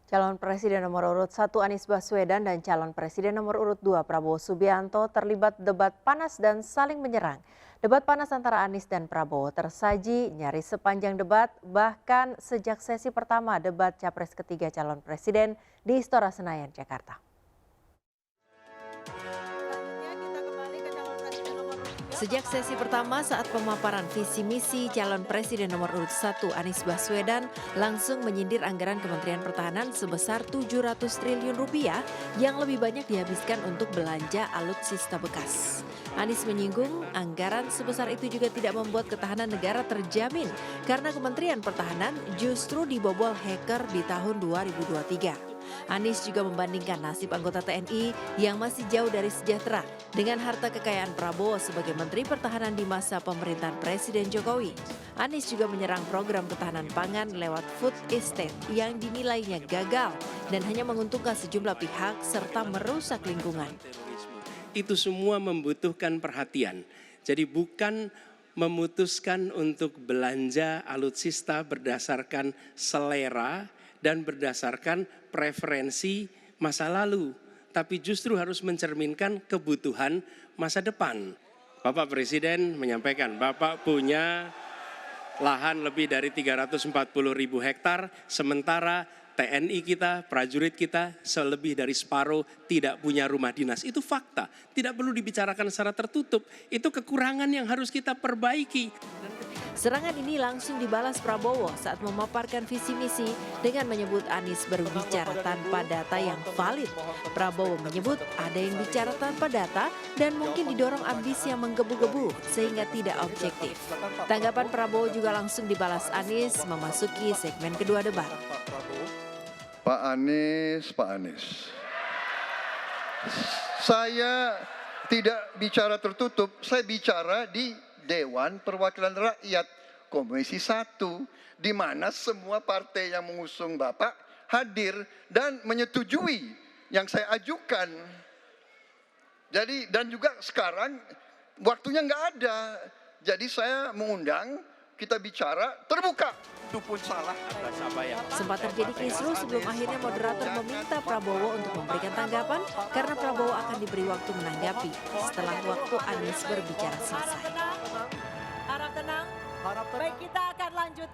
Calon Presiden nomor urut 1 Anies Baswedan dan calon Presiden nomor urut 2 Prabowo Subianto terlibat debat panas dan saling menyerang. Debat panas antara Anies dan Prabowo tersaji nyaris sepanjang debat, bahkan sejak sesi pertama debat Capres ketiga calon Presiden di Istora Senayan, Jakarta. Sejak sesi pertama saat pemaparan visi misi calon presiden nomor urut 1 Anies Baswedan langsung menyindir anggaran Kementerian Pertahanan sebesar 700 triliun rupiah yang lebih banyak dihabiskan untuk belanja alutsista bekas. Anies menyinggung anggaran sebesar itu juga tidak membuat ketahanan negara terjamin karena Kementerian Pertahanan justru dibobol hacker di tahun 2023. Anies juga membandingkan nasib anggota TNI yang masih jauh dari sejahtera dengan harta kekayaan Prabowo sebagai Menteri Pertahanan di masa pemerintahan Presiden Jokowi. Anies juga menyerang program ketahanan pangan lewat food estate yang dinilainya gagal dan hanya menguntungkan sejumlah pihak serta merusak lingkungan. Itu semua membutuhkan perhatian. Jadi bukan memutuskan untuk belanja alutsista berdasarkan selera dan berdasarkan preferensi masa lalu, tapi justru harus mencerminkan kebutuhan masa depan. Bapak Presiden menyampaikan, Bapak punya lahan lebih dari 340.000 hektar, sementara TNI kita, prajurit kita, selebih dari separuh tidak punya rumah dinas. Itu fakta, tidak perlu dibicarakan secara tertutup, itu kekurangan yang harus kita perbaiki. Serangan ini langsung dibalas Prabowo saat memaparkan visi misi dengan menyebut Anies berbicara tanpa data yang valid. Prabowo menyebut ada yang bicara tanpa data dan mungkin didorong ambisi yang menggebu-gebu sehingga tidak objektif. Tanggapan Prabowo juga langsung dibalas Anies memasuki segmen kedua debat. Pak Anies. Saya tidak bicara tertutup, saya bicara di Dewan Perwakilan Rakyat Komisi 1, di mana semua partai yang mengusung Bapak hadir dan menyetujui yang saya ajukan. Jadi dan juga sekarang waktunya nggak ada, jadi saya mengundang kita bicara terbuka. Itu pun salah. Sempat terjadi kisruh sebelum akhirnya moderator meminta Prabowo untuk memberikan tanggapan karena Prabowo akan diberi waktu menanggapi setelah waktu Anies berbicara selesai. Harap tenang. Baik, kita akan lanjut.